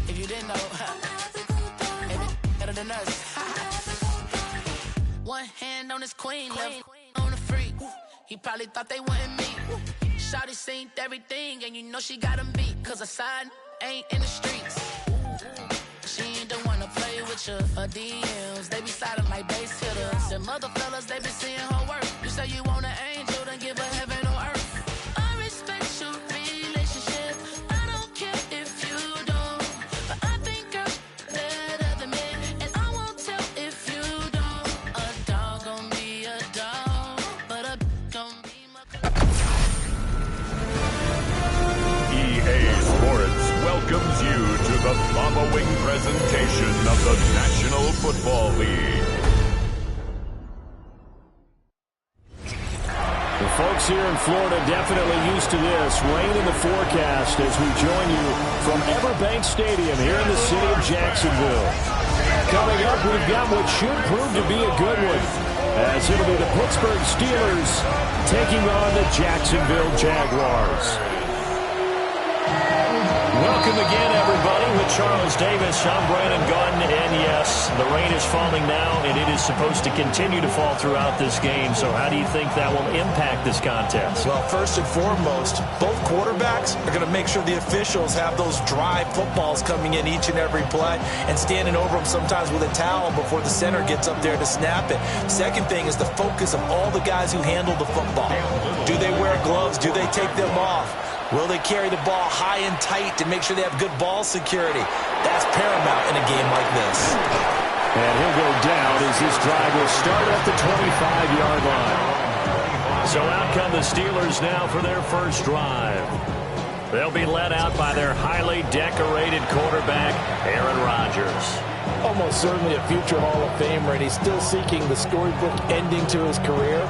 If you didn't know, better than us. One hand on his queen, left on the freak. He probably thought they wanted me. Shawty seen everything, and you know she got him beat. Cause her side ain't in the streets. She ain't the one to play with you. Her DMs, they be sliding like base hitters. And mother fellas, they be seeing her work. You say you want an angel, then give her heaven on earth. I respect your relationship. I don't care if you don't. But I think girls better than men. And I won't tell if you don't. A dog gon' be a dog. But a gon' be my... EA Sports welcomes you to the following presentation of the National Football League. The folks here in Florida definitely used to this. Rain in the forecast as we join you from Everbank Stadium here in the city of Jacksonville. Coming up, we've got what should prove to be a good one, as it'll be the Pittsburgh Steelers taking on the Jacksonville Jaguars. Welcome again, everybody, with Charles Davis. I'm Brandon Gunn, and yes, the rain is falling now, and it is supposed to continue to fall throughout this game. So how do you think that will impact this contest? Well, first and foremost, both quarterbacks are going to make sure the officials have those dry footballs coming in each and every play and standing over them sometimes with a towel before the center gets up there to snap it. Second thing is the focus of all the guys who handle the football. Do they wear gloves? Do they take them off? Will they carry the ball high and tight to make sure they have good ball security? That's paramount in a game like this. And he'll go down as this drive will start at the 25-yard line. So out come the Steelers now for their first drive. They'll be led out by their highly decorated quarterback, Aaron Rodgers. Almost certainly a future Hall of Famer, and he's still seeking the storybook ending to his career.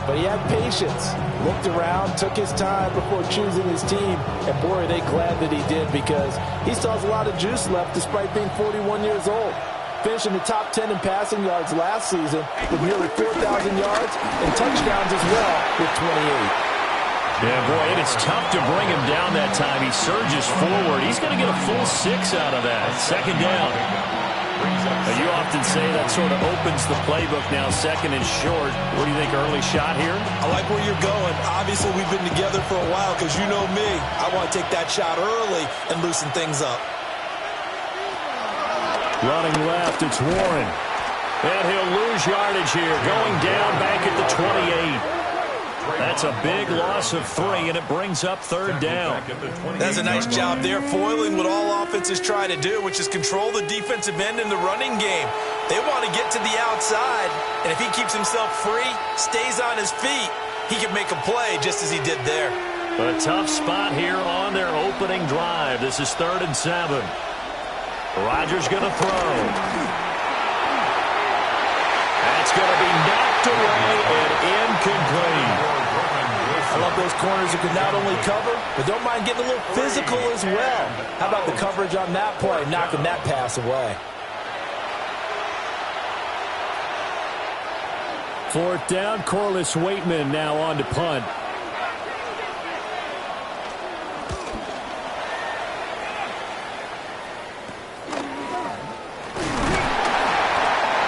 But he had patience, looked around, took his time before choosing his team, and boy, are they glad that he did, because he still has a lot of juice left despite being 41 years old. Finishing the top 10 in passing yards last season with nearly 4,000 yards and touchdowns as well with 28. Yeah, boy, and it's tough to bring him down that time. He surges forward. He's going to get a full 6 out of that. Second down. You often say that sort of opens the playbook now, second and short. What do you think, early shot here? I like where you're going. Obviously, we've been together for a while because you know me. I want to take that shot early and loosen things up. Running left, it's Warren. And he'll lose yardage here, going down back at the 28. That's a big loss of 3, and it brings up third down. That's a nice job there, foiling what all offenses try to do, which is control the defensive end in the running game. They want to get to the outside, and if he keeps himself free, stays on his feet, he can make a play just as he did there. A tough spot here on their opening drive. This is 3rd and 7. Rodgers going to throw. That's going to be knocked away and incomplete. I love those corners who can not only cover, but don't mind getting a little physical as well. How about the coverage on that play, knocking that pass away? 4th down, Corliss Waitman now on to punt.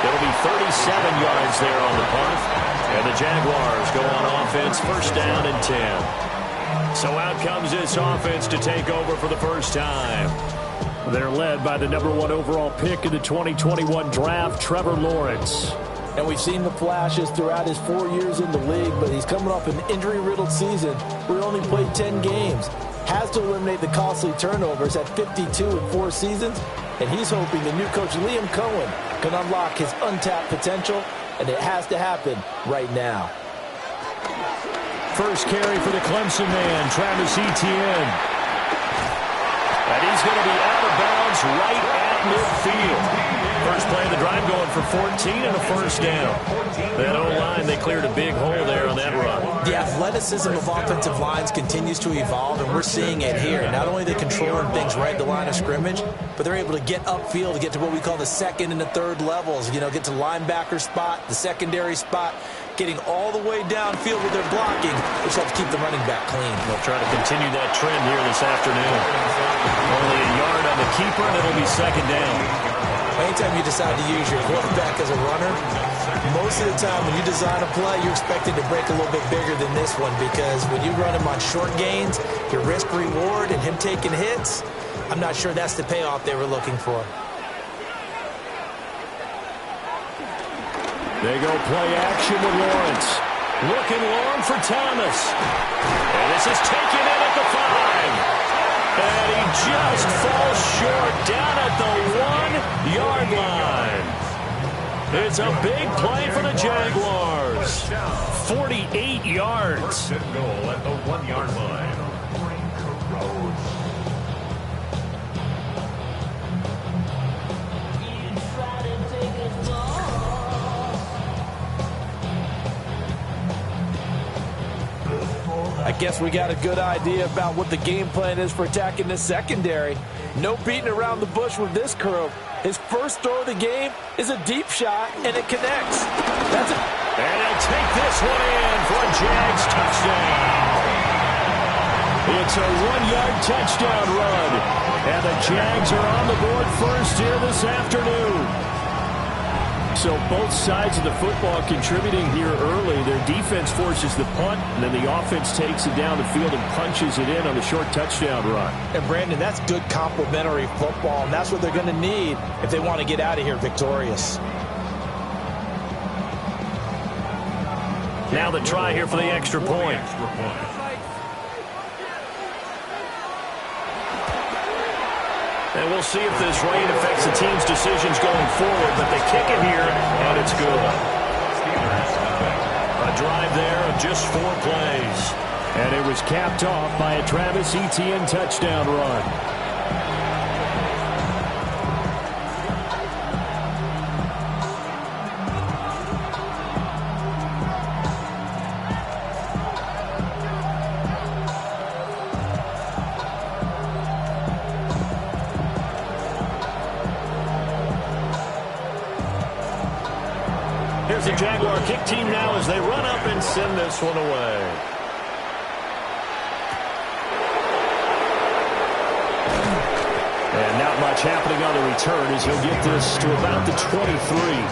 It'll be 37 yards there on the punt. And the Jaguars go on offense, 1st down and 10. So out comes this offense to take over for the first time. They're led by the #1 overall pick in the 2021 draft, Trevor Lawrence. And we've seen the flashes throughout his 4 years in the league, but he's coming off an injury-riddled season where he only played 10 games. Has to eliminate the costly turnovers at 52 in 4 seasons, and he's hoping the new coach Liam Cohen can unlock his untapped potential, and it has to happen right now. First carry for the Clemson man, Travis Etienne. And he's going to be out of bounds right at midfield. First play of the drive going for 14 and a 1st down. That O-line, they cleared a big hole there on that run. The athleticism of offensive lines continues to evolve, and we're seeing it here. Not only are they controlling things right at the line of scrimmage, but they're able to get upfield to get to what we call the second and the third levels. You know, get to the linebacker spot, the secondary spot, getting all the way downfield with their blocking, which helps keep the running back clean. They'll try to continue that trend here this afternoon. Only a yard on the keeper, and it'll be second down. Anytime you decide to use your quarterback as a runner, most of the time when you design a play, you're expected to break a little bit bigger than this one, because when you run him on short gains, your risk-reward and him taking hits, I'm not sure that's the payoff they were looking for. They go play action with Lawrence. Looking long for Thomas. And this is taken in at the 5. And he just falls short down at the 1-yard line. It's a big play for the Jaguars. 48 yards. First and goal at the 1-yard line. I guess we got a good idea about what the game plan is for attacking this secondary. No beating around the bush with this crew. His first throw of the game is a deep shot, and it connects. And he'll take this one in for a Jags touchdown. It's a 1-yard touchdown run. And the Jags are on the board first here this afternoon. So both sides of the football contributing here early. Their defense forces the punt, and then the offense takes it down the field and punches it in on the short touchdown run. And, Brandon, that's good complementary football, and that's what they're going to need if they want to get out of here victorious. Now the try here for the extra point. And we'll see if this rain affects the team's decisions going forward, but they kick it here, and it's good. A drive there of just 4 plays. And it was capped off by a Travis Etienne touchdown run. Here's the Jaguar kick team now as they run up and send this one away. And not much happening on the return as he'll get this to about the 23.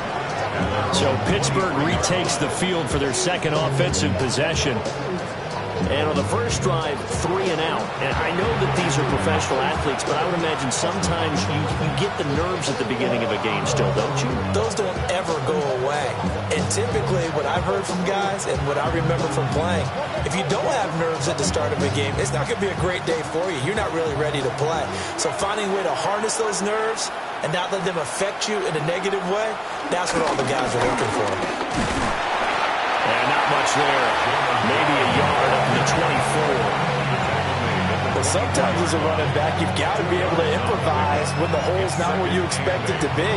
So Pittsburgh retakes the field for their second offensive possession. And on the first drive, 3 and out. And I know that these are professional athletes, but I would imagine sometimes you get the nerves at the beginning of a game still, don't you? Those don't ever go away. And typically what I've heard from guys and what I remember from playing, if you don't have nerves at the start of a game, it's not going to be a great day for you. You're not really ready to play. So finding a way to harness those nerves and not let them affect you in a negative way, that's what all the guys are looking for. And not much there. Maybe a yard up to the 24. Well, sometimes as a running back, you've got to be able to improvise when the hole's not where you expect it to be.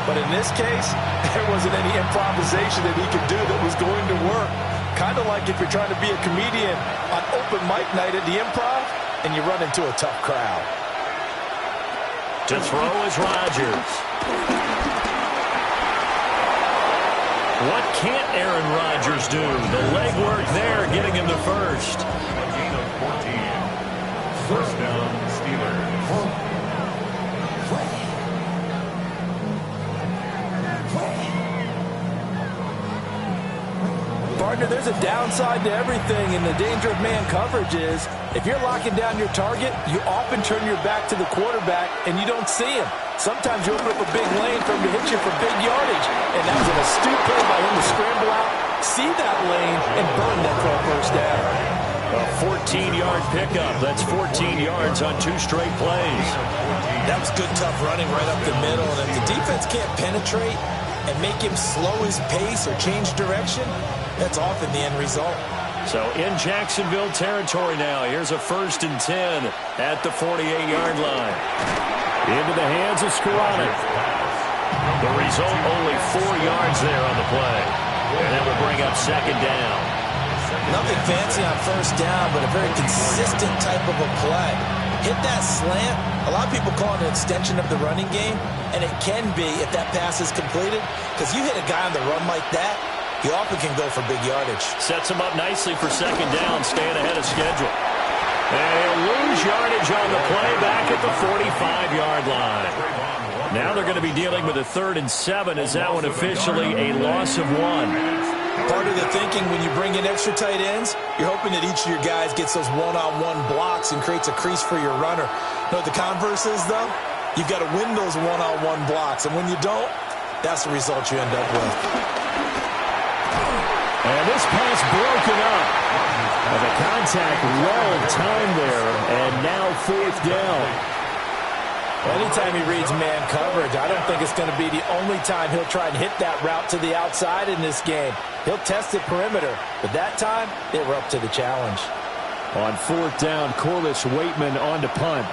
But in this case, there wasn't any improvisation that he could do that was going to work. Kind of like if you're trying to be a comedian on open mic night at the Improv and you run into a tough crowd. To throw is Rodgers. What can't Aaron Rodgers do? The legwork there getting him to first. A gain of 14. First down, Steelers. Partner, there's a downside to everything, and the danger of man coverage is if you're locking down your target, you often turn your back to the quarterback and you don't see him. Sometimes you open up a big lane for him to hit you for big yardage, and that was an astute play by him to scramble out, see that lane, and burn that for a first down. A 14-yard pickup. That's 14 yards on 2 straight plays. That was good, tough running right up the middle, and if the defense can't penetrate and make him slow his pace or change direction, that's often the end result. So in Jacksonville territory now. Here's a 1st and 10 at the 48-yard line. Into the hands of Skoranek. The result, only 4 yards there on the play. And that will bring up 2nd down. Nothing fancy on first down, but a very consistent type of a play. Hit that slant. A lot of people call it an extension of the running game, and it can be if that pass is completed, because you hit a guy on the run like that, he often can go for big yardage. Sets him up nicely for second down, staying ahead of schedule. And he'll lose yardage on the play back at the 45-yard line. Now they're going to be dealing with a 3rd and 7. Is that one officially a loss of 1? Part of the thinking when you bring in extra tight ends, you're hoping that each of your guys gets those one-on-one blocks and creates a crease for your runner. You know what the converse is, though? You've got to win those one-on-one blocks, and when you don't, that's the result you end up with. And this pass broken up. And the contact well timed there, and now 4th down. Anytime he reads man coverage, I don't think it's going to be the only time he'll try and hit that route to the outside in this game. He'll test the perimeter, but that time, they were up to the challenge. On 4th down, Corliss Waitman on to punt.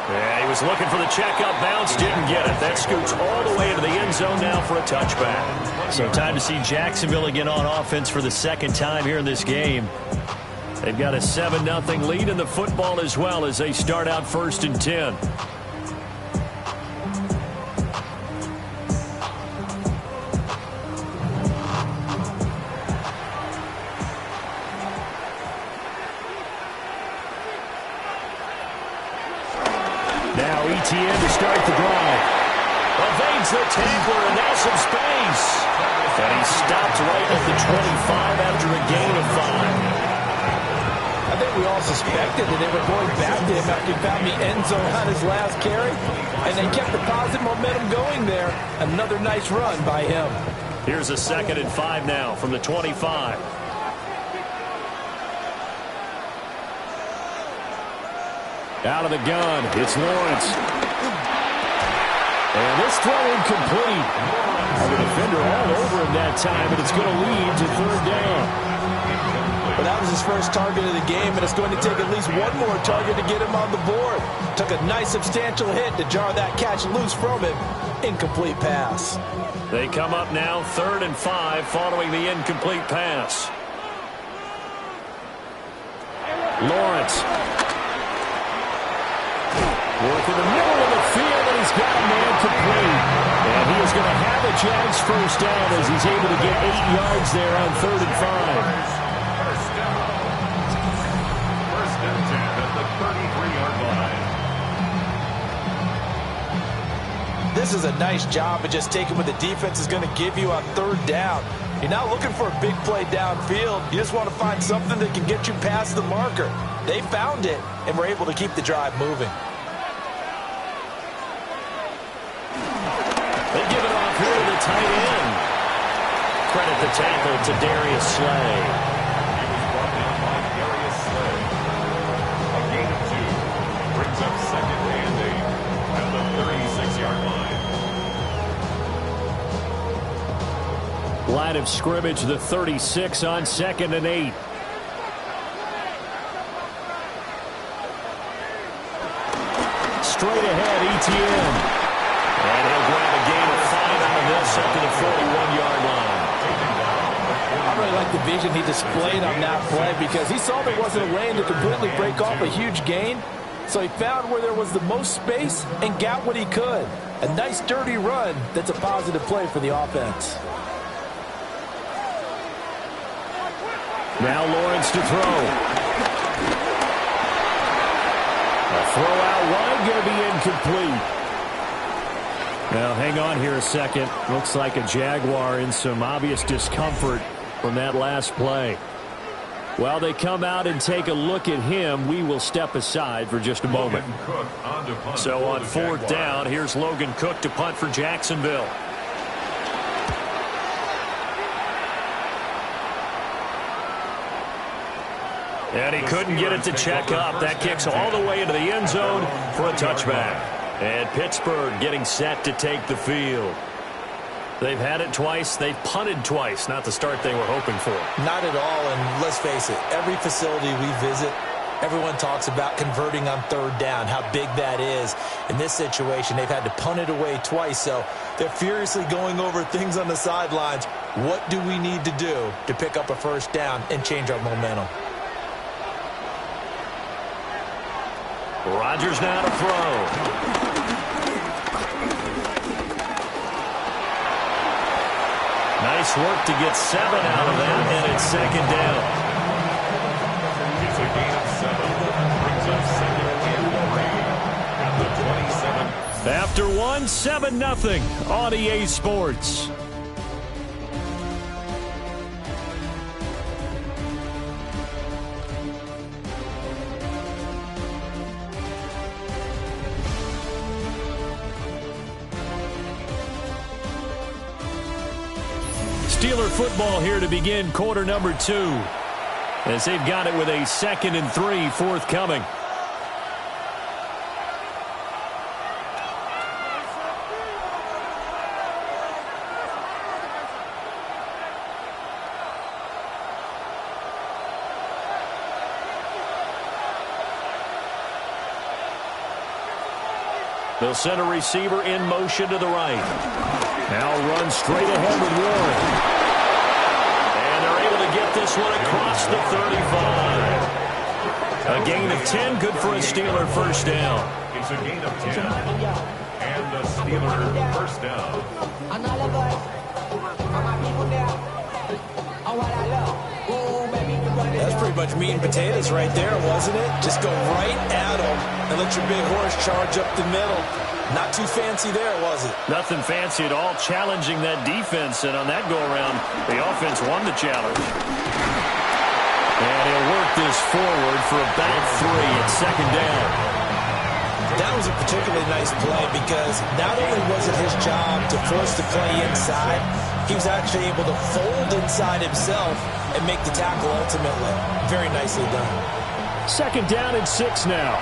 Yeah, he was looking for the checkup bounce, didn't get it. That scoots all the way into the end zone now for a touchback. So time to see Jacksonville again on offense for the 2nd time here in this game. They've got a 7-0 lead in the football as well as they start out 1st and 10. Now ETN to start the drive. Evades the tackler and now some space. And he stopped right at the 25 after a gain of 5. I think we all suspected that they were going back to him after he found the end zone on his last carry, and they kept the positive momentum going there. Another nice run by him. Here's a 2nd and 5 now from the 25. Out of the gun, it's Lawrence. And this throw incomplete. The defender all over him that time, but it's going to lead to 3rd down. But that was his first target of the game, and it's going to take at least one more target to get him on the board. Took a nice substantial hit to jar that catch loose from him. Incomplete pass. They come up now 3rd and 5 following the incomplete pass. Lawrence. Working the middle of the field, and he's got a man complete. And he is going to have a Jags first down as he's able to get 8 yards there on 3rd and 5. This is a nice job of just taking what the defense is going to give you on 3rd down. You're not looking for a big play downfield. You just want to find something that can get you past the marker. They found it and were able to keep the drive moving. They give it off here to the tight end. Credit the tackle to Darius Slay. He was brought down by Darius Slay. A gain of 2 brings up 2nd and 8 at the 36-yard line. Line of scrimmage, the 36 on 2nd and 8. Straight ahead, ETN. And he'll grab a gain of 5 out of this up to the 41-yard line. I really like the vision he displayed on that play because he saw there wasn't a lane to completely break off a huge gain. So he found where there was the most space and got what he could. A nice dirty run that's a positive play for the offense. Now Lawrence to throw. A throw out wide, going to be incomplete. Now hang on here a second. Looks like a Jaguar in some obvious discomfort from that last play. While they come out and take a look at him, we will step aside for just a moment. So on 4th down, here's Logan Cook to punt for Jacksonville. And he couldn't get it to check up. That kicks all the way into the end zone for a touchback. And Pittsburgh getting set to take the field. They've had it twice. They've punted twice. Not the start they were hoping for. Not at all, and let's face it, every facility we visit, Everyone talks about converting on third down, how big that is. In this situation, they've had to punt it away twice, so they're furiously going over things on the sidelines. What do we need to do to pick up a first down and change our momentum? Rodgers now to throw. Nice work to get 7 out of that, and it's second down. It's a gain of 7. Brings up 2nd and 3 at the 27. After 7-0 on EA Sports. Steeler football here to begin quarter number 2, as they've got it with a 2nd and 3 forthcoming. They'll send a receiver in motion to the right. Now run straight ahead with Warren. And they're able to get this one across the 35. A gain of 10, good for a Steeler first down. It's a gain of 10. And a Steeler first down. That's pretty much meat and potatoes right there, wasn't it? Just go right at them and let your big horse charge up the middle. Not too fancy there, was it? Nothing fancy at all, challenging that defense, and on that go-around, the offense won the challenge. And he'll work this forward for about 3 at second down. That was a particularly nice play because not only was it his job to force the play inside, he was actually able to fold inside himself and make the tackle ultimately. Very nicely done. Second down and 6 now.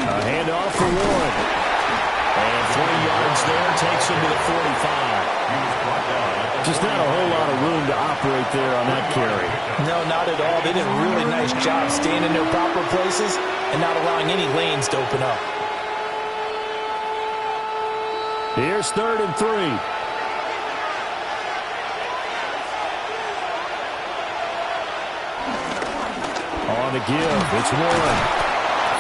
A handoff for Warren. And 3 yards there takes him to the 45. Just not a whole lot of room to operate there on that carry. No, not at all. They did a really nice job staying in their proper places and not allowing any lanes to open up. Here's 3rd and 3. On the give, it's Warren.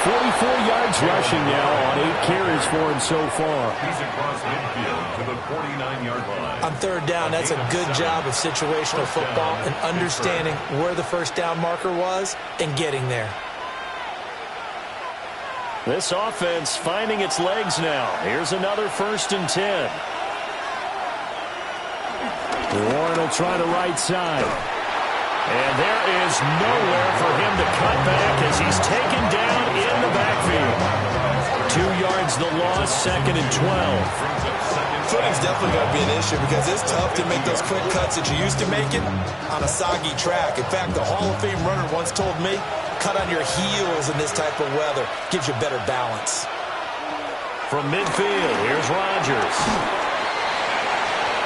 44 yards rushing now on 8 carries for him so far. He's across midfield to the 49-yard line. On 3rd down, that's a good job of situational football and understanding where the first down marker was and getting there. This offense finding its legs now. Here's another 1st and 10. Warren will try the right side. And there is nowhere for him to cut back as he's taken down in the backfield. 2 yards the loss, 2nd and 12. Footing's definitely going to be an issue because it's tough to make those quick cuts that you're used to making on a soggy track. In fact, the Hall of Fame runner once told me, cut on your heels in this type of weather. Gives you better balance. From midfield, here's Rodgers.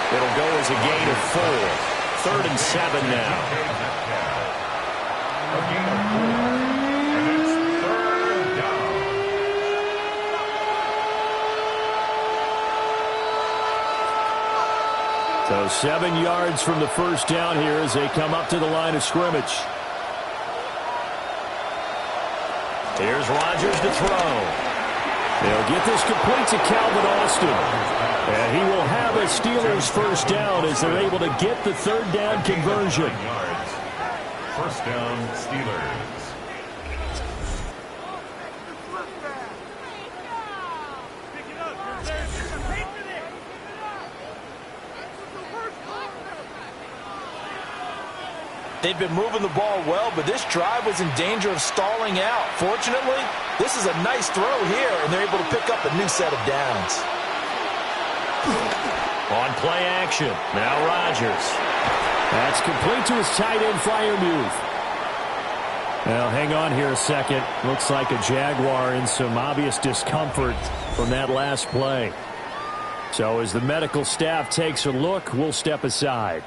It'll go as a gain of 4. 3rd and 7 now. A gain of 4. And it's 3rd down. So 7 yards from the first down here as they come up to the line of scrimmage. Here's Rodgers to throw. They'll get this complete to Calvin Austin. And he will have a Steelers first down as they're able to get the 3rd down conversion. First down, Steelers. They've been moving the ball well, but this drive was in danger of stalling out. Fortunately, this is a nice throw here, and they're able to pick up a new set of downs. On play action, now Rodgers. That's complete to his tight end Freiermuth. Now, hang on here a second. Looks like a Jaguar in some obvious discomfort from that last play. So as the medical staff takes a look, we'll step aside.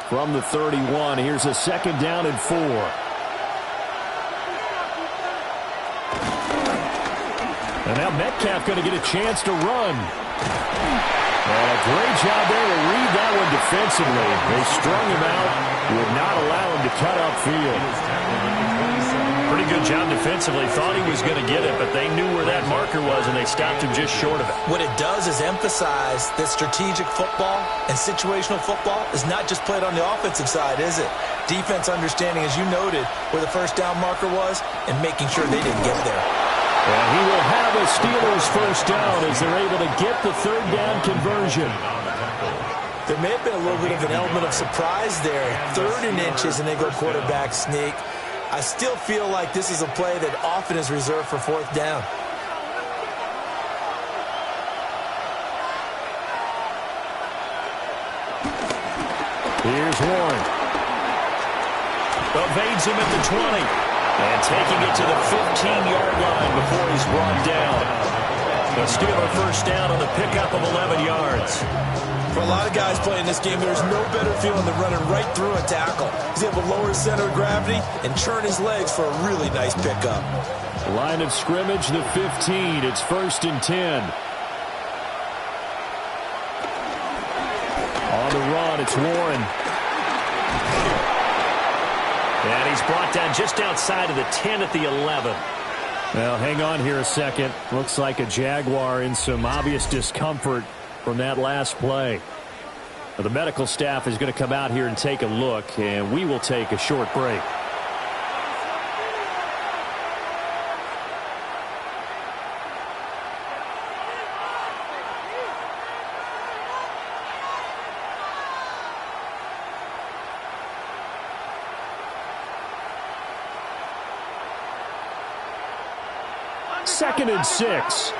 from the 31. Here's a 2nd down and 4. And now Metcalf going to get a chance to run. And a great job there to read that one defensively. They strung him out, would not allow him to cut upfield. Pretty good job defensively. Thought he was going to get it, but they knew where that marker was, and they stopped him just short of it. What it does is emphasize that strategic football and situational football is not just played on the offensive side, is it? Defense understanding, as you noted, where the first down marker was and making sure they didn't get there. And he will have a Steelers first down as they're able to get the 3rd down conversion. There may have been a little bit of an element of surprise there. 3rd and inches, and they go quarterback sneak. I still feel like this is a play that often is reserved for 4th down. Here's Warren. Evades him at the 20. And taking it to the 15-yard line before he's brought down. The Steeler first down on the pickup of 11 yards. For a lot of guys playing this game, there's no better feeling than running right through a tackle. He's able to lower his center of gravity and churn his legs for a really nice pickup. Line of scrimmage, the 15. It's 1st and 10. On the run, it's Warren. And he's brought down just outside of the 10 at the 11. Well, hang on here a second. Looks like a Jaguar in some obvious discomfort from that last play. Well, the medical staff is going to come out here and take a look, and we will take a short break. Second and 6.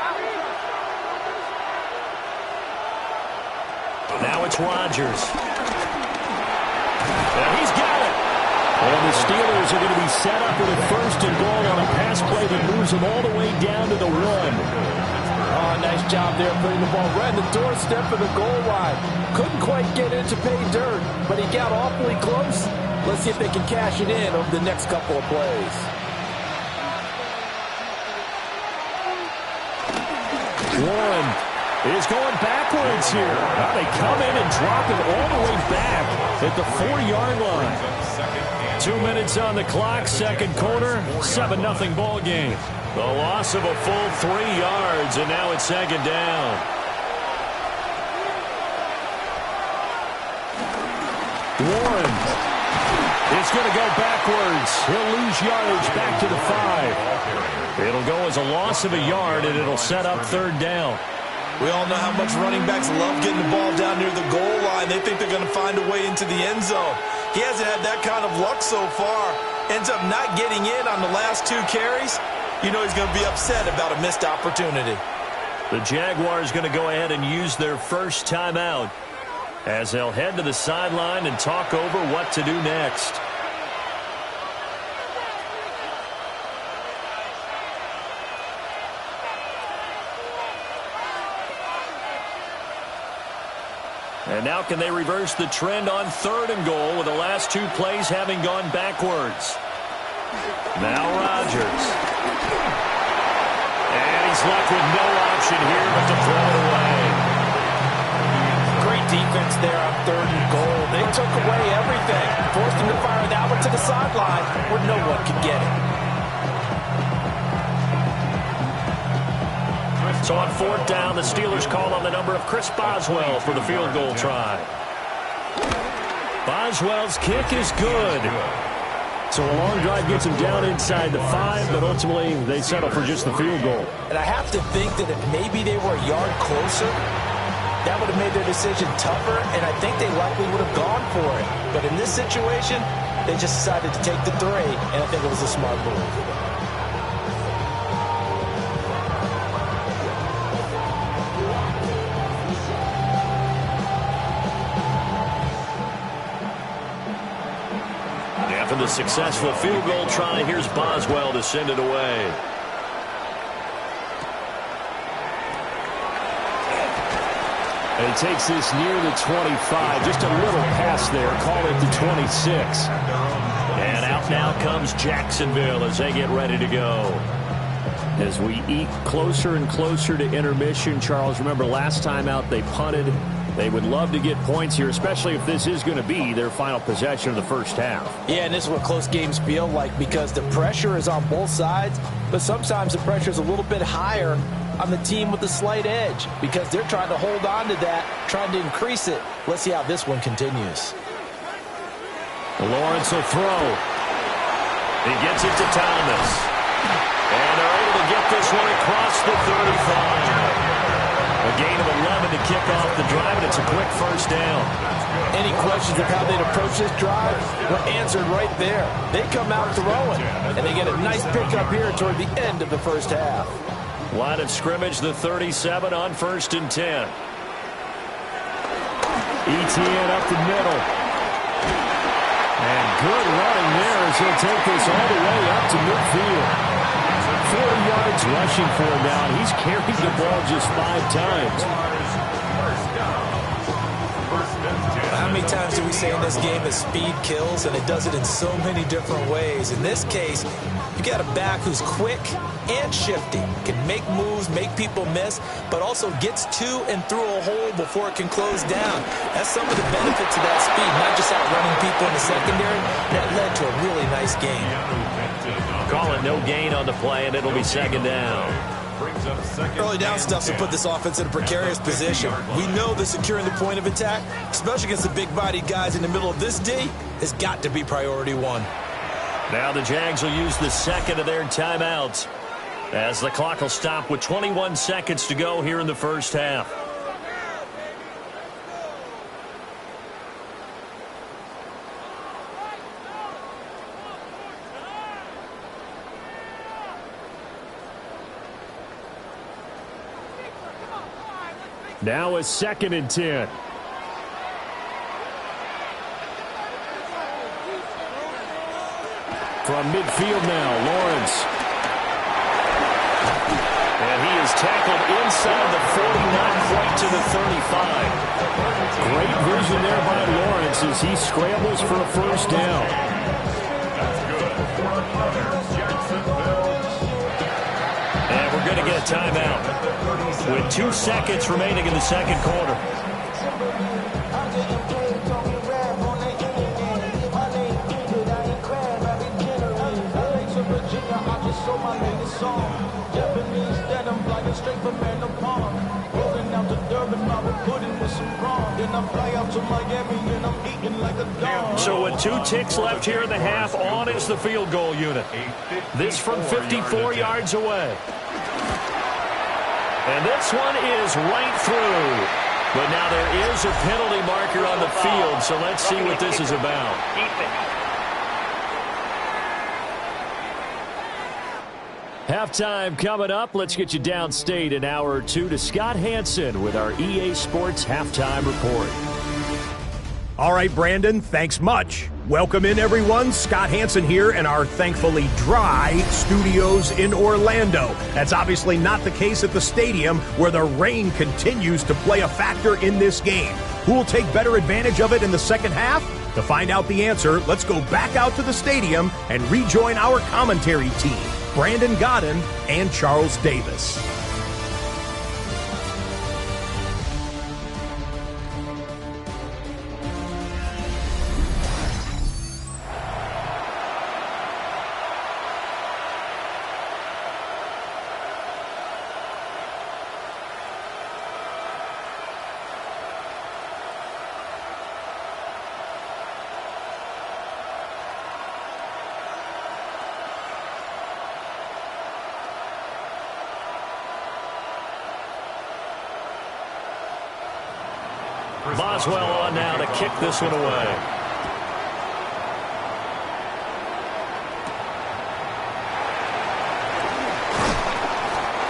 Now it's Rodgers. And he's got it. And the Steelers are going to be set up with a 1st and goal on a pass play that moves them all the way down to the 1. Oh, nice job there putting the ball right in the doorstep of the goal line. Couldn't quite get it to pay dirt, but he got awfully close. Let's see if they can cash it in over the next couple of plays. Warren is going backwards here. Well, they come in and drop it all the way back at the 4-yard line. 2 minutes on the clock, 2nd quarter, 7-0 ball game. The loss of a full 3 yards, and now it's 2nd down. Warren is going to go backwards. He'll lose yardage back to the 5. It'll go as a loss of a yard, and it'll set up 3rd down. We all know how much running backs love getting the ball down near the goal line. They think they're going to find a way into the end zone. He hasn't had that kind of luck so far. Ends up not getting in on the last 2 carries. You know he's going to be upset about a missed opportunity. The Jaguars going to go ahead and use their first timeout as they'll head to the sideline and talk over what to do next. And now can they reverse the trend on 3rd and goal with the last 2 plays having gone backwards? Now Rodgers. And he's left with no option here but to throw it away. Great defense there on 3rd and goal. They took away everything. Forced him to fire that one to the sideline where no one could get it. So on 4th down, the Steelers call on the number of Chris Boswell for the field goal try. Boswell's kick is good. So a long drive gets them down inside the 5, but ultimately they settle for just the field goal. And I have to think that if maybe they were a yard closer, that would have made their decision tougher, and I think they likely would have gone for it. But in this situation, they just decided to take the 3, and I think it was a smart move. After the successful field goal try, here's Boswell to send it away. And he takes this near the 25. Just a little pass there. Call it the 26. And out now comes Jacksonville as they get ready to go. As we eat closer and closer to intermission, Charles, remember last time out they punted. They would love to get points here, especially if this is going to be their final possession of the first half. Yeah, and this is what close games feel like because the pressure is on both sides, but sometimes the pressure is a little bit higher on the team with the slight edge because they're trying to hold on to that, trying to increase it. Let's see how this one continues. Lawrence will throw. He gets it to Thomas. And they're able to get this one across the 35. A gain of 11 to kick off the drive, and it's a quick first down. Any questions of how they'd approach this drive were answered right there. They come out throwing, and they get a nice pickup here toward the end of the first half. Line of scrimmage, the 37 on 1st and 10. ETN up the middle. And good running there as he'll take this all the way up to midfield. 40 yards rushing for him now. He's carried the ball just 5 times. How many times do we say in this game that speed kills, and it does it in so many different ways? In this case, you got a back who's quick and shifty, can make moves, make people miss, but also gets to and through a hole before it can close down. That's some of the benefits of that speed, not just outrunning people in the secondary. That led to a really nice game. Call it no gain on the play, and it'll be 2nd down. Early down stuff to put this offense in a precarious position. We know that securing the point of attack, especially against the big-bodied guys in the middle of this D, has got to be priority 1. Now the Jags will use the second of their timeouts as the clock will stop with 21 seconds to go here in the first half. Now a 2nd and 10. From midfield now, Lawrence. And he is tackled inside the 40, not quite to the 35. Great vision there by Lawrence as he scrambles for a first down. And we're going to get a timeout with 2 seconds remaining in the second quarter. So with 2 ticks left here in the half, on is the field goal unit. This from 54 yards away. And this one is right through. But now there is a penalty marker on the field, so let's see what this is about. Halftime coming up. Let's get you downstate an hour or two to Scott Hansen with our EA Sports Halftime Report. All right, Brandon, thanks much. Welcome in, everyone. Scott Hansen here in our thankfully dry studios in Orlando. That's obviously not the case at the stadium, where the rain continues to play a factor in this game. Who will take better advantage of it in the second half? To find out the answer, let's go back out to the stadium and rejoin our commentary team, Brandon Godden and Charles Davis. Boswell on now to kick this one away.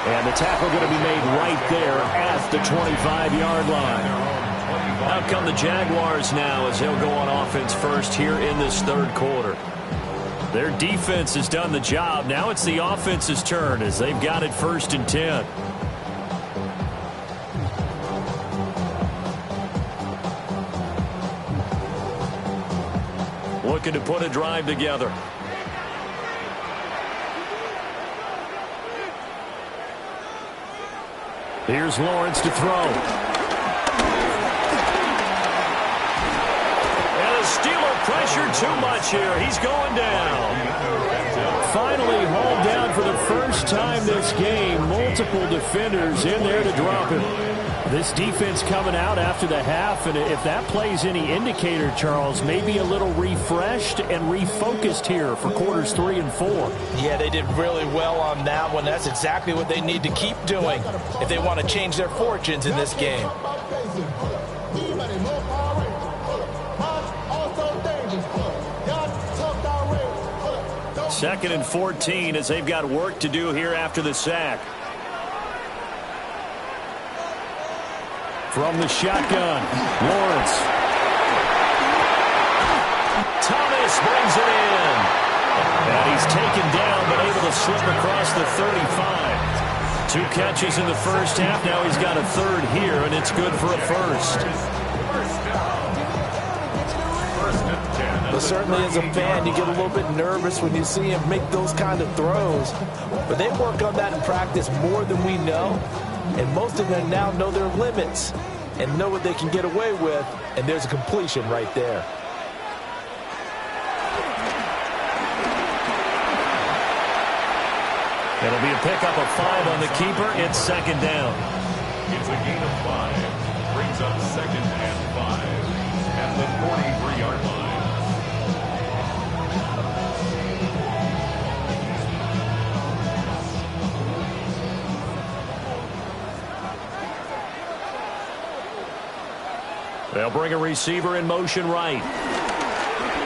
And the tackle going to be made right there at the 25-yard line. Out come the Jaguars now as they'll go on offense first here in this third quarter. Their defense has done the job. Now it's the offense's turn as they've got it 1st and 10. looking to put a drive together. Here's Lawrence to throw. And the Steeler pressure too much here. He's going down. Finally hauled down for the first time this game. Multiple defenders in there to drop him. This defense coming out after the half, and if that plays any indicator, Charles, maybe a little refreshed and refocused here for quarters 3 and 4. Yeah, they did really well on that one. That's exactly what they need to keep doing if they want to change their fortunes in this game. Second and 14 as they've got work to do here after the sack. From the shotgun, Lawrence. Thomas brings it in. And he's taken down, but able to slip across the 35. 2 catches in the first half. Now he's got a third here, and it's good for a first. But certainly as a fan, you get a little bit nervous when you see him make those kind of throws. But they work on that in practice more than we know. And most of them now know their limits and know what they can get away with. And there's a completion right there. It'll be a pickup of 5 on the keeper. It's second down. It's a gain of 5. Brings up second and 5 at the 43-yard line. They'll bring a receiver in motion right.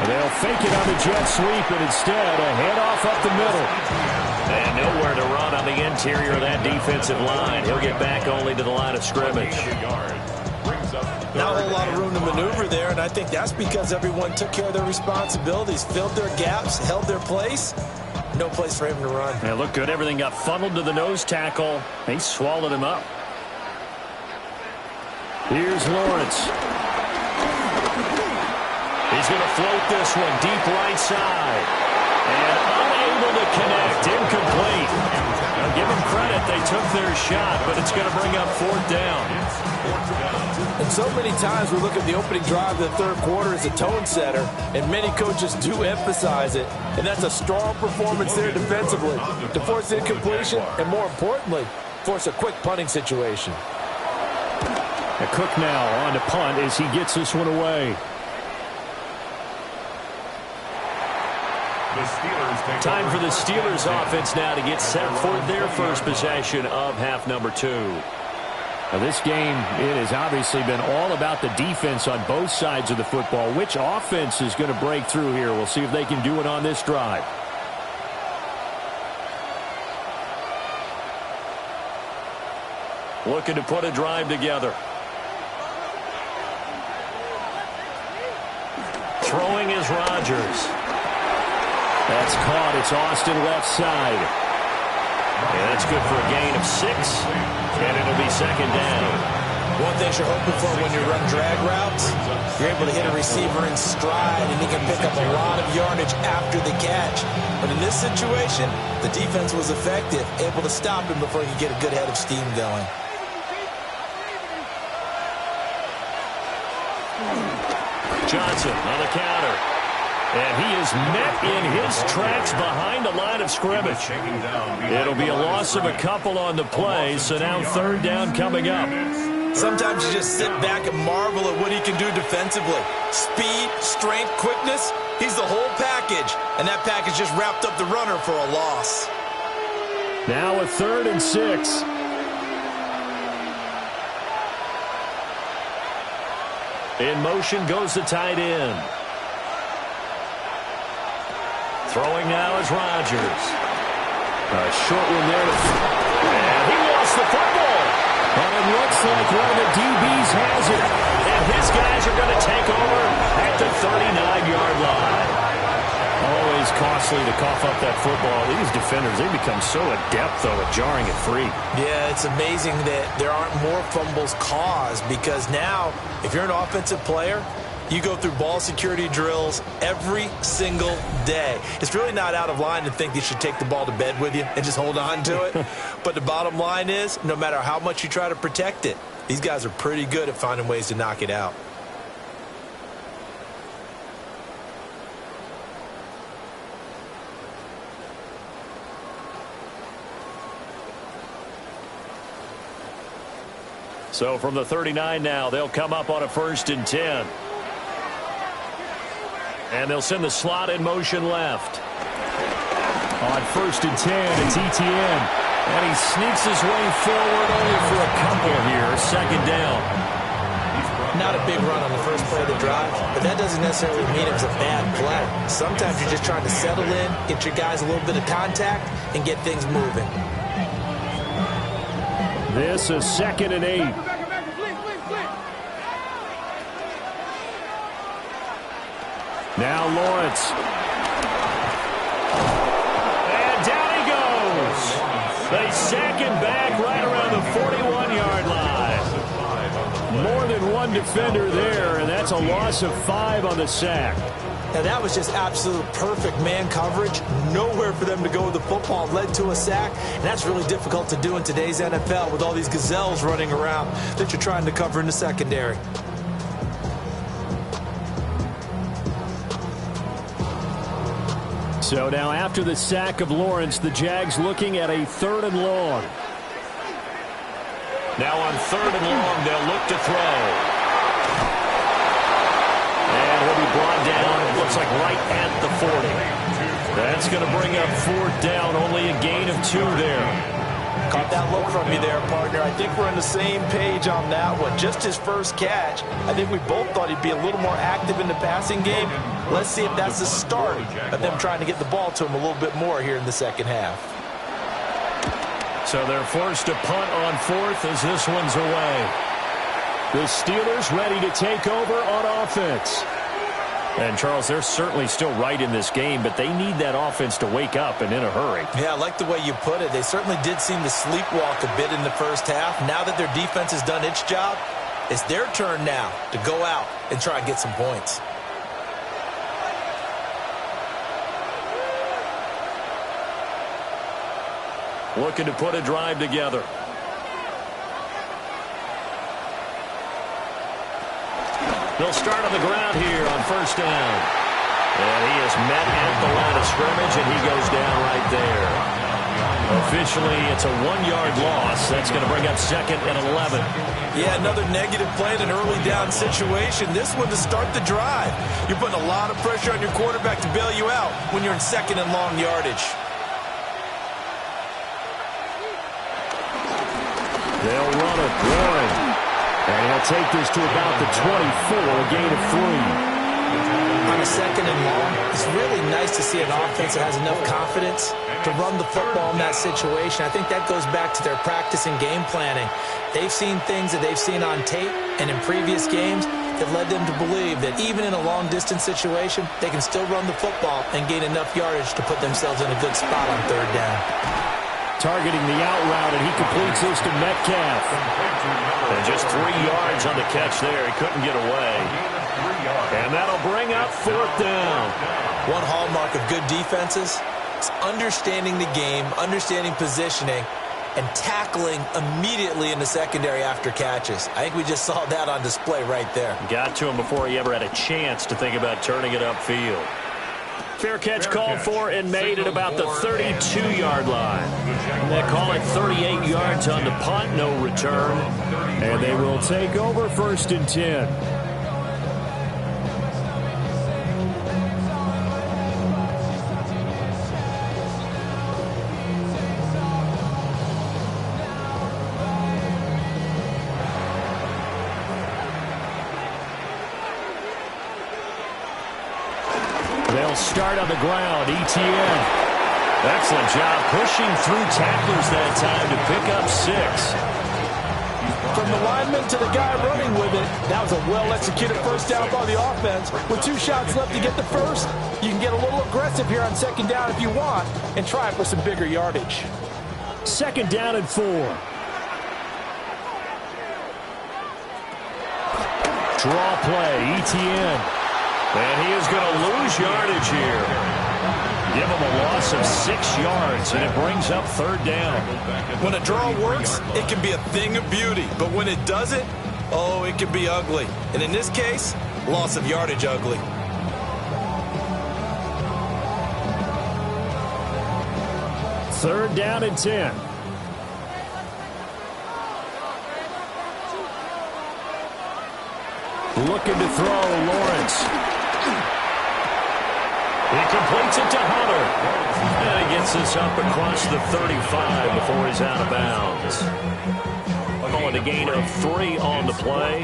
They'll fake it on the jet sweep, and instead a handoff up the middle. And nowhere to run on the interior of that defensive line. He'll get back only to the line of scrimmage. Not a whole lot of room to maneuver there, and I think that's because everyone took care of their responsibilities, filled their gaps, held their place. No place for him to run. Yeah, looked good. Everything got funneled to the nose tackle. They swallowed him up. Here's Lawrence. He's going to float this one deep right side. And unable to connect. Incomplete. Now give them credit. They took their shot, but it's going to bring up 4th down. And so many times we look at the opening drive of the third quarter as a tone setter, and many coaches do emphasize it. And that's a strong performance there defensively to force incompletion and, more importantly, force a quick punting situation. Cook now on to punt as he gets this one away. Time for the Steelers offense now to get set for their first possession of half number 2. Now this game, it has obviously been all about the defense on both sides of the football. Which offense is going to break through here? We'll see if they can do it on this drive. Looking to put a drive together. Throwing is Rodgers. That's caught. It's Austin left side. And that's good for a gain of 6. And it'll be second down. One thing you're hoping for when you run drag routes, you're able to hit a receiver in stride, and he can pick up a lot of yardage after the catch. But in this situation, the defense was effective, able to stop him before he could get a good head of steam going. Johnson on the counter. And he is met in his tracks behind the line of scrimmage. It'll be a loss of a couple on the play, so now 3rd down coming up. Sometimes you just sit back and marvel at what he can do defensively. Speed, strength, quickness, he's the whole package. And that package just wrapped up the runner for a loss. Now a 3rd and 6. In motion goes the tight end. Throwing now is Rodgers. A short one there. And he lost the football. And it looks like one of the DBs has it. And his guys are going to take over at the 39-yard line. Always costly to cough up that football. These defenders, they become so adept, though, at jarring it free. Yeah, it's amazing that there aren't more fumbles caused, because now, if you're an offensive player, You go through ball security drills every single day. It's really not out of line to think you should take the ball to bed with you and just hold on to it. But the bottom line is, no matter how much you try to protect it, these guys are pretty good at finding ways to knock it out. So from the 39 now, they'll come up on a 1st and 10. And they'll send the slot in motion left. On 1st and 10, it's ETN. And he sneaks his way forward only for a couple here. 2nd down. Not a big run on the first play of the drive, but that doesn't necessarily mean it was a bad play. Sometimes you're just trying to settle in, get your guys a little bit of contact, and get things moving. This is 2nd and 8. Now Lawrence. And down he goes. They sack him back right around the 41-yard line. More than one defender there, and that's a loss of 5 on the sack. Now that was just absolute perfect man coverage. Nowhere for them to go with the football. Led to a sack, and that's really difficult to do in today's NFL with all these gazelles running around that you're trying to cover in the secondary. So now after the sack of Lawrence, the Jags looking at a 3rd and long. Now on 3rd and long, they'll look to throw. And he'll be brought down, it looks like right at the 40. That's going to bring up 4th down, only a gain of 2 there. Caught that look from you there, partner. I think we're on the same page on that one. Just his first catch. I think we both thought he'd be a little more active in the passing game. Let's see if that's the start of them trying to get the ball to him a little bit more here in the second half. So they're forced to punt on 4th as this one's away. The Steelers ready to take over on offense. And, Charles, they're certainly still right in this game, but they need that offense to wake up and in a hurry. Yeah, I like the way you put it. They certainly did seem to sleepwalk a bit in the first half. Now that their defense has done its job, it's their turn now to go out and try and get some points. Looking to put a drive together. They'll start on the ground here on 1st down. And he is met at the line of scrimmage, and he goes down right there. Officially, it's a 1-yard loss. That's going to bring up 2nd and 11. Yeah, another negative play in an early down situation. This one to start the drive. You're putting a lot of pressure on your quarterback to bail you out when you're in 2nd and long yardage. They'll run it, Warren. And he'll take this to about the 24, a gain of 3. On a 2nd and long, it's really nice to see an offense that has enough confidence to run the football in that situation. I think that goes back to their practice and game planning. They've seen things that they've seen on tape and in previous games that led them to believe that even in a long-distance situation, they can still run the football and gain enough yardage to put themselves in a good spot on 3rd down. Targeting the out route, and he completes this to Metcalf. And just 3 yards on the catch there. He couldn't get away. And that'll bring up 4th down. One hallmark of good defenses is understanding the game, understanding positioning, and tackling immediately in the secondary after catches. I think we just saw that on display right there. Got to him before he ever had a chance to think about turning it upfield. Fair catch called for and made at about the 32-yard line. And they call it 38 yards on the punt, no return. And they will take over 1st and 10. They'll start on the ground. ETN. Excellent job pushing through tacklers that time to pick up 6. From the lineman to the guy running with it, that was a well-executed 1st down by the offense. With 2 shots left to get the 1st, you can get a little aggressive here on 2nd down if you want and try it for some bigger yardage. 2nd down and 4. Draw play, Etienne. And he is going to lose yardage here. Give him a loss of 6 yards, and it brings up third down. When a draw works, it can be a thing of beauty. But when it doesn't, oh, it can be ugly. And in this case, loss of yardage ugly. Third down and 10. Looking to throw, Lawrence. He completes it to Hunter. And he gets this up across the 35 before he's out of bounds. Calling a gain of 3 on the play.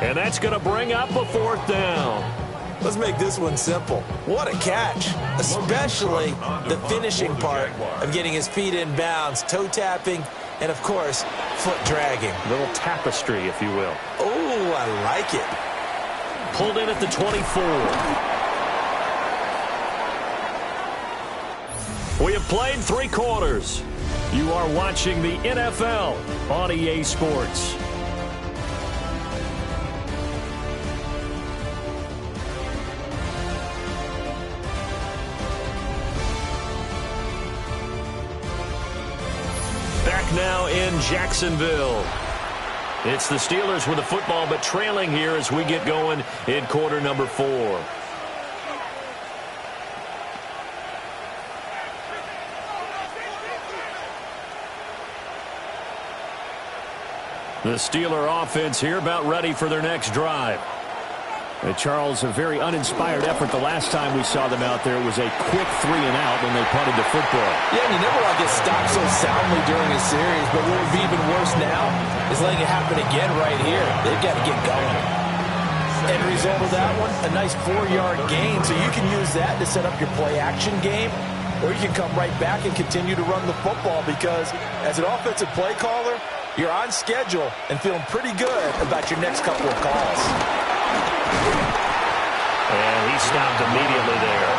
And that's going to bring up a fourth down. Let's make this one simple. What a catch, especially the finishing part of getting his feet in bounds, toe tapping, and of course, foot dragging. A little tapestry, if you will. Oh, I like it. Pulled in at the 24. We have played 3 quarters. You are watching the NFL on EA Sports. Back now in Jacksonville. It's the Steelers with the football, but trailing here as we get going in quarter number 4. The Steeler offense here about ready for their next drive. Charles, a very uninspired effort the last time we saw them out there. It was a quick 3-and-out when they punted the football. Yeah, and you never want to get stopped so soundly during a series, but what would be even worse now is letting it happen again right here. They've got to get going. End result of that one, a nice 4-yard gain, so you can use that to set up your play-action game, or you can come right back and continue to run the football because as an offensive play caller, you're on schedule and feeling pretty good about your next couple of calls. And he stopped immediately there.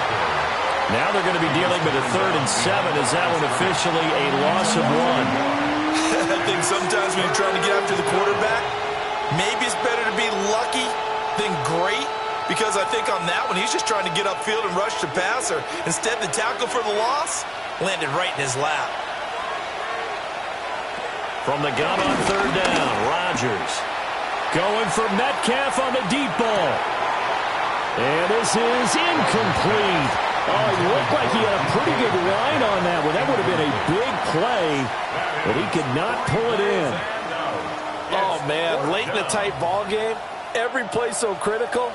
Now they're going to be dealing with a 3rd and 7. Is that one officially a loss of 1? I think sometimes when you're trying to get after the quarterback, maybe it's better to be lucky than great, because I think on that one, he's just trying to get upfield and rush the passer. Instead, the tackle for the loss landed right in his lap. From the gun on 3rd down, Rodgers going for Metcalf on the deep ball. And this is incomplete. Oh, it looked like he had a pretty good line on that one. That would have been a big play, but he could not pull it in. Oh, man, late in a tight ball game, every play so critical,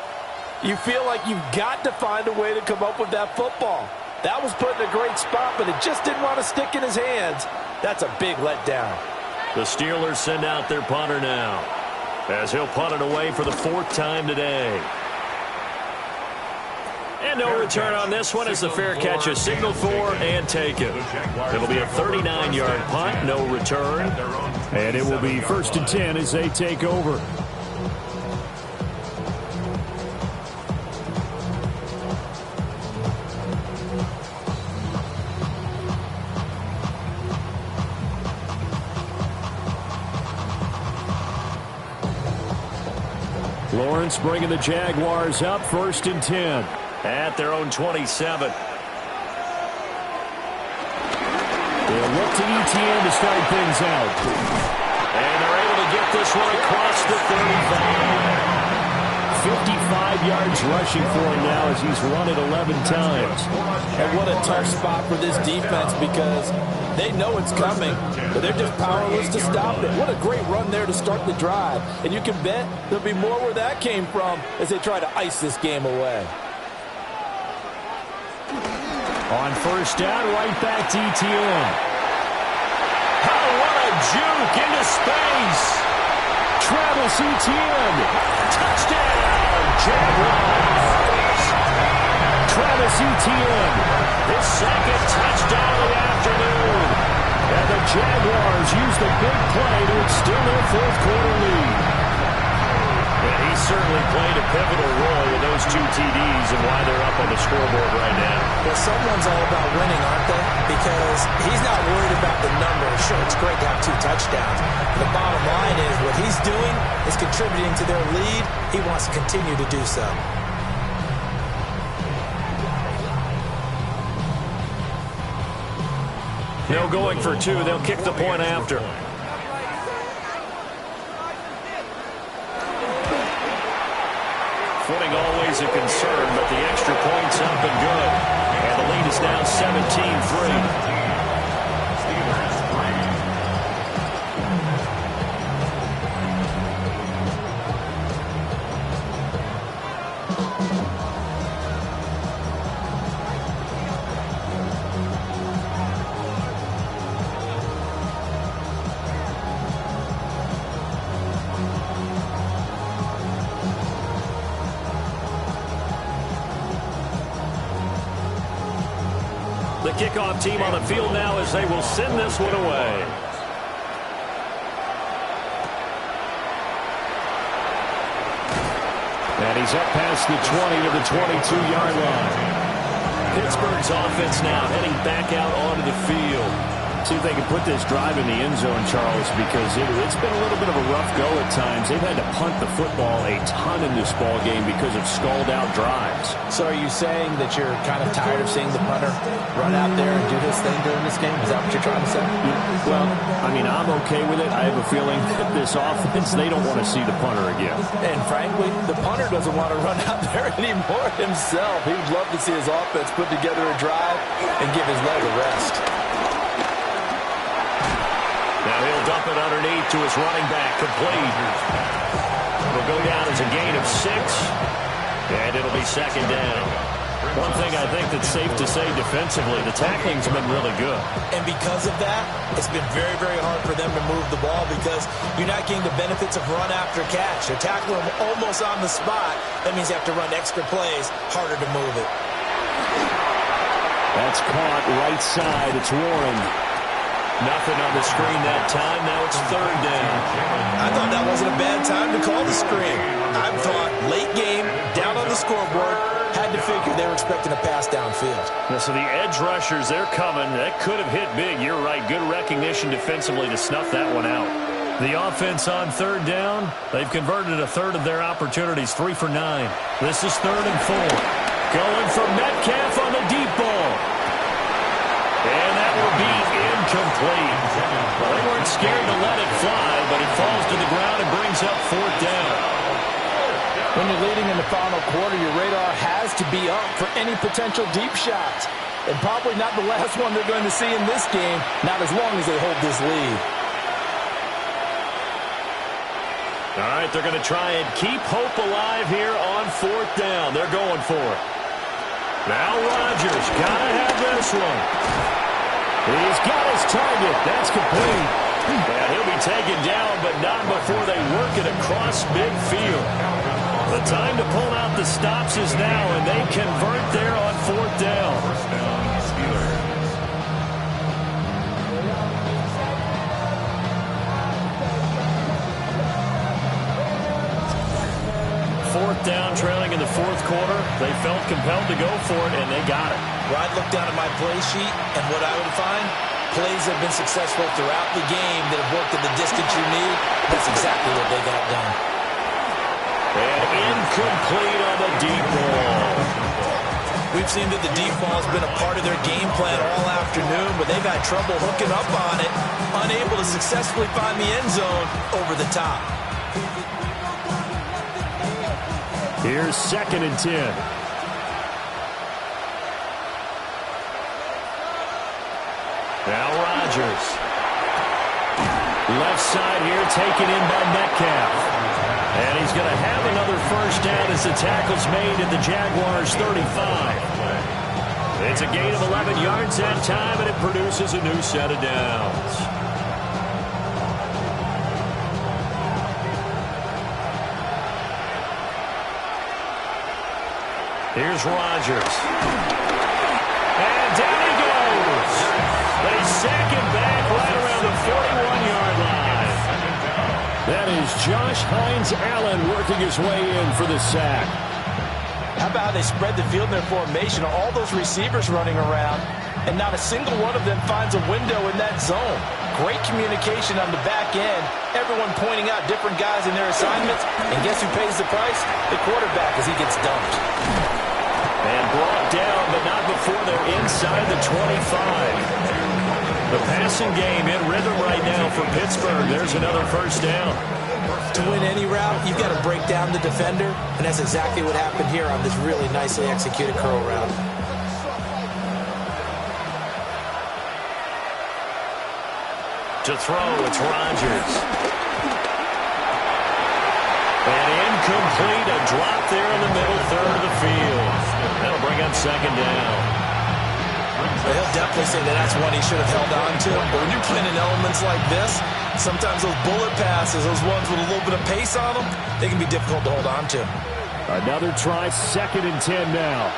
you feel like you've got to find a way to come up with that football. That was put in a great spot, but it just didn't want to stick in his hands. That's a big letdown. The Steelers send out their punter now, as he'll punt it away for the 4th time today. And no return on this one as the fair catch is signaled for and taken. It'll be a 39-yard punt, no return. And it will be 1st and 10 as they take over. Lawrence bringing the Jaguars up 1st and 10. At their own 27. They'll look to Etienne to start things out. And they're able to get this one across the 35. 55 yards rushing for him now as he's run it 11 times. And what a tough spot for this defense because they know it's coming, but they're just powerless to stop it. What a great run there to start the drive. And you can bet there'll be more where that came from as they try to ice this game away. On 1st down, right back to Etienne. Oh, what a juke into space. Travis Etienne. Touchdown, Jaguars. Travis Etienne. His 2nd touchdown of the afternoon. And the Jaguars use the big play to extend their 4th quarter lead. And he certainly played a pivotal role with those 2 TDs and why they're up on the scoreboard right now. Well, someone's all about winning, aren't they? Because is he's not worried about the numbers. Sure, it's great to have 2 touchdowns. The bottom line is what he's doing is contributing to their lead. He wants to continue to do so. No going for 2. They'll kick the point after. Footing always a concern, but the extra point's up and good. And the lead is now 17-3. The kickoff team on the field now as they will send this one away. And he's up past the 20 to the 22-yard line. Pittsburgh's offense now heading back out onto the field. See if they can put this drive in the end zone, Charles, because it's been a little bit of a rough go at times. They've had to punt the football a ton in this ball game because of stalled-out drives. So are you saying that you're kind of tired of seeing the punter run out there and do his thing during this game? Is that what you're trying to say? Well, I mean, I'm okay with it. I have a feeling that this offense, they don't want to see the punter again. And frankly, the punter doesn't want to run out there anymore himself. He would love to see his offense put together a drive and give his leg a rest. Now he'll dump it underneath to his running back, complete. It'll go down as a gain of 6, and it'll be second down. One thing I think that's safe to say defensively, the tackling's been really good. And because of that, it's been very, very hard for them to move the ball because you're not getting the benefits of run after catch. They're tackling them almost on the spot. That means you have to run extra plays, harder to move it. That's caught right side. It's Warren. Nothing on the screen that time. Now it's third down. I thought that wasn't a bad time to call the screen. I thought late game, down on the scoreboard, had to figure they were expecting a pass downfield. Yeah, so the edge rushers, they're coming. That could have hit big. You're right. Good recognition defensively to snuff that one out. The offense on third down, they've converted a third of their opportunities, 3 for 9. This is 3rd and 4. Going for Metcalf on the deep ball. And that will be incomplete. Well, they weren't scared to let it fly, but it falls to the ground and brings up 4th down. When you're leading in the final quarter, your radar has to be up for any potential deep shots. And probably not the last one they're going to see in this game, not as long as they hold this lead. All right, they're going to try and keep hope alive here on 4th down. They're going for it. Now Rodgers, gotta have this one. He's got his target. That's complete. And he'll be taken down, but not before they work it across midfield. The time to pull out the stops is now, and they convert there on 4th down. Fourth down, trailing in the 4th quarter. They felt compelled to go for it, and they got it. Well, I'd look down at my play sheet, and what I would find, plays have been successful throughout the game that have worked at the distance you need. That's exactly what they got done. And incomplete on the deep ball. We've seen that the deep ball has been a part of their game plan all afternoon, but they've had trouble hooking up on it, unable to successfully find the end zone over the top. Here's 2nd and 10. Now Rodgers. Left side here taken in by Metcalf. And he's going to have another 1st down as the tackle's made at the Jaguars 35. It's a gain of 11 yards that time, and it produces a new set of downs. Here's Rodgers. And down he goes. They sack him back right around the 41-yard line. That is Josh Hines-Allen working his way in for the sack. How about how they spread the field in their formation? All those receivers running around, and not a single one of them finds a window in that zone. Great communication on the back end. Everyone pointing out different guys in their assignments. And guess who pays the price? The quarterback as he gets dumped. And brought down, but not before they're inside the 25. The passing game in rhythm right now for Pittsburgh. There's another first down. To win any route, you've got to break down the defender, and that's exactly what happened here on this really nicely executed curl route. To throw, it's Rodgers. And incomplete, a drop there in the middle third of the field. That'll bring up second down. He'll definitely say that that's one he should have held on to. But when you're playing in elements like this, sometimes those bullet passes, those ones with a little bit of pace on them, they can be difficult to hold on to. Another try, 2nd and 10 now.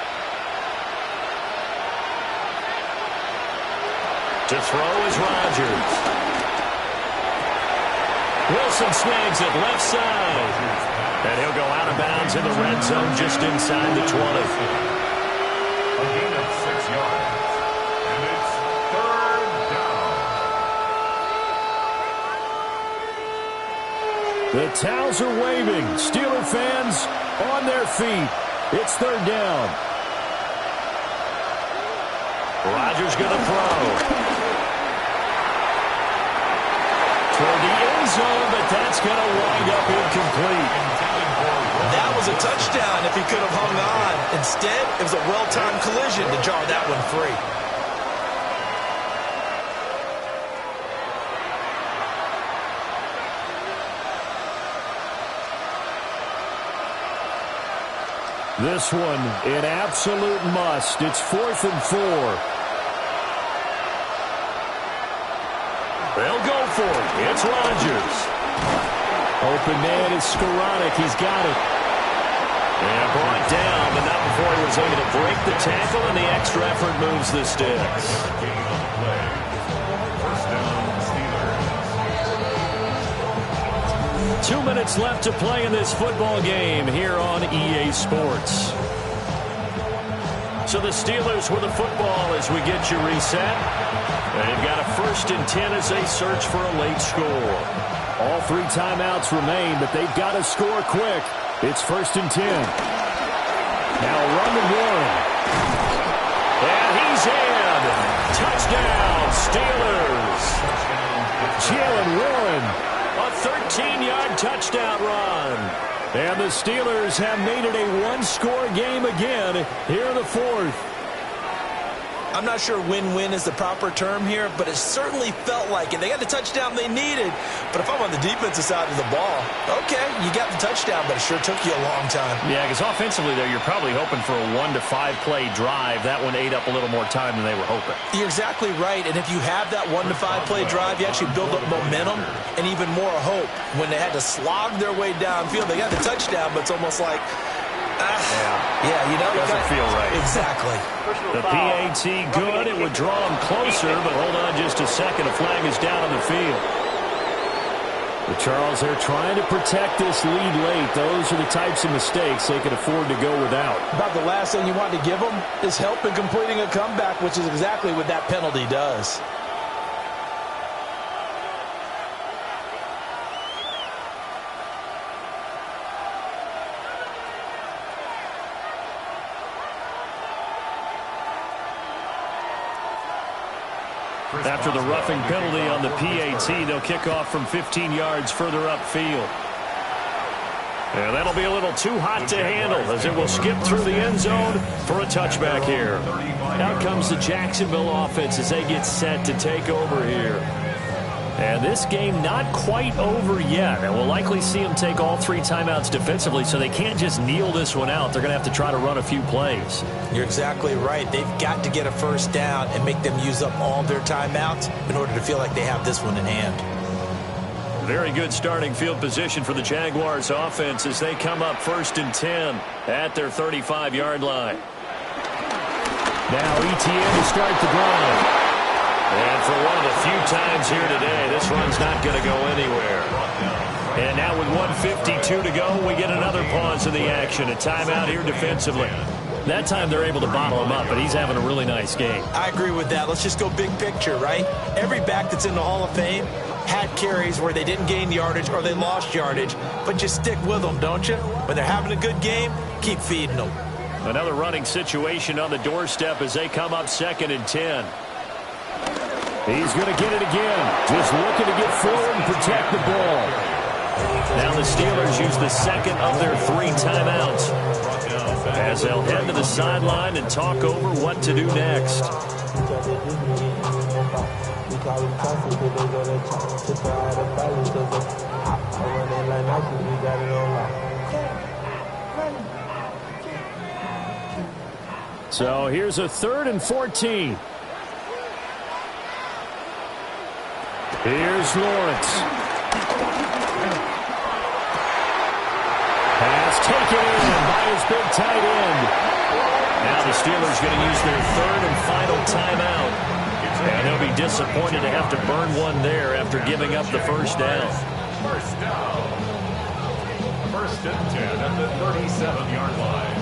To throw is Rodgers. Wilson snags it left side. And he'll go out of bounds in the red zone just inside the 20. A gain of 6 yards. And it's 3rd down. The towels are waving. Steeler fans on their feet. It's 3rd down. Rodgers going to throw. Toward the end zone, but that's going to wind up incomplete. That was a touchdown if he could have hung on. Instead, it was a well-timed collision to jar that one free. This one, an absolute must. It's 4th and 4. They'll go for it. It's Rodgers. Open man is Skoranek. He's got it. And brought down, but not before he was able to break the tackle, and the extra effort moves the sticks. First down, Steelers. 2 minutes left to play in this football game here on EA Sports. So the Steelers with the football as we get you reset. They've got a 1st and 10 as they search for a late score. All 3 timeouts remain, but they've got to score quick. It's 1st and 10. Now run to Warren. And he's in. Touchdown, Steelers. Jalen Warren. A 13-yard touchdown run. And the Steelers have made it a one-score game again here in the 4th. I'm not sure win-win is the proper term here, but it certainly felt like it. They got the touchdown they needed, but if I'm on the defensive side of the ball, okay, you got the touchdown, but it sure took you a long time. Yeah, because offensively there, you're probably hoping for a 1 to 5 play drive. That one ate up a little more time than they were hoping. You're exactly right, and if you have that 1 to 5 play drive, you actually build up momentum and even more hope. When they had to slog their way downfield, they got the touchdown, but it's almost like, yeah, you know, it doesn't feel right. Exactly. The PAT good. It would draw them closer, but hold on just a second. A flag is down on the field. The Charles, they're trying to protect this lead late. Those are the types of mistakes they can afford to go without. About the last thing you want to give them is help in completing a comeback, which is exactly what that penalty does. After the roughing penalty on the PAT, they'll kick off from 15 yards further upfield. And that'll be a little too hot to handle as it will skip through the end zone for a touchback here. Out comes the Jacksonville offense as they get set to take over here. And this game not quite over yet. And we'll likely see them take all 3 timeouts defensively, so they can't just kneel this one out. They're going to have to try to run a few plays. You're exactly right. They've got to get a first down and make them use up all their timeouts in order to feel like they have this one in hand. Very good starting field position for the Jaguars offense as they come up 1st and 10 at their 35-yard line. Now ETN to start the drive. And for one of the few times here today. This run's not going to go anywhere. And now with 1:52 to go, we get another pause in the action. A timeout here defensively. That time they're able to bottle him up, but he's having a really nice game. I agree with that. Let's just go big picture, right? Every back that's in the Hall of Fame had carries where they didn't gain yardage or they lost yardage, but you stick with them, don't you? When they're having a good game, keep feeding them. Another running situation on the doorstep as they come up 2nd and 10. He's going to get it again. Just looking to get forward and protect the ball. Now the Steelers use the second of their 3 timeouts as they'll head to the sideline and talk over what to do next. So here's a 3rd and 14. Here's Lawrence. Pass taken in by his big tight end. Now the Steelers going to use their 3rd and final timeout. And they'll be disappointed to have to burn one there after giving up the first down. First down. 1st and 10 at the 37-yard line.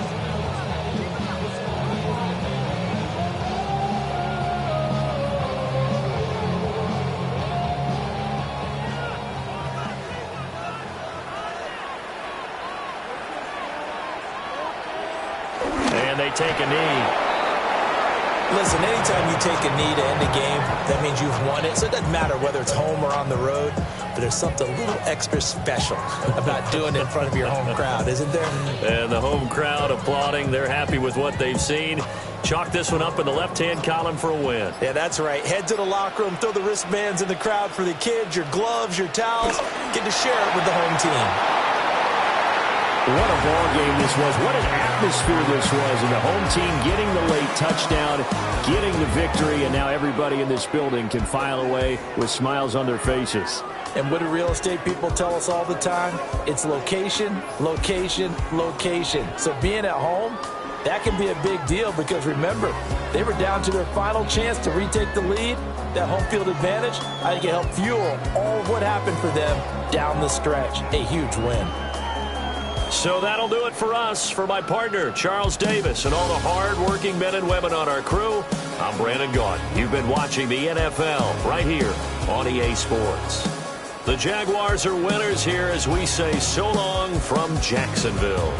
And they take a knee. Listen, anytime you take a knee to end a game, that means you've won it. So it doesn't matter whether it's home or on the road, but there's something a little extra special about doing it in front of your home crowd, isn't there? And the home crowd applauding. They're happy with what they've seen. Chalk this one up in the left-hand column for a win. Yeah, that's right. Head to the locker room, throw the wristbands in the crowd for the kids, your gloves, your towels. Get to share it with the home team. What a ball game this was. What an atmosphere this was. And the home team getting the late touchdown, getting the victory, and now everybody in this building can file away with smiles on their faces. And what do real estate people tell us all the time? It's location, location, location. So being at home, that can be a big deal because remember, they were down to their final chance to retake the lead. That home field advantage, I think it helped fuel all of what happened for them down the stretch. A huge win. So that'll do it for us. For my partner, Charles Davis, and all the hard-working men and women on our crew, I'm Brandon Gaudin. You've been watching the NFL right here on EA Sports. The Jaguars are winners here as we say so long from Jacksonville.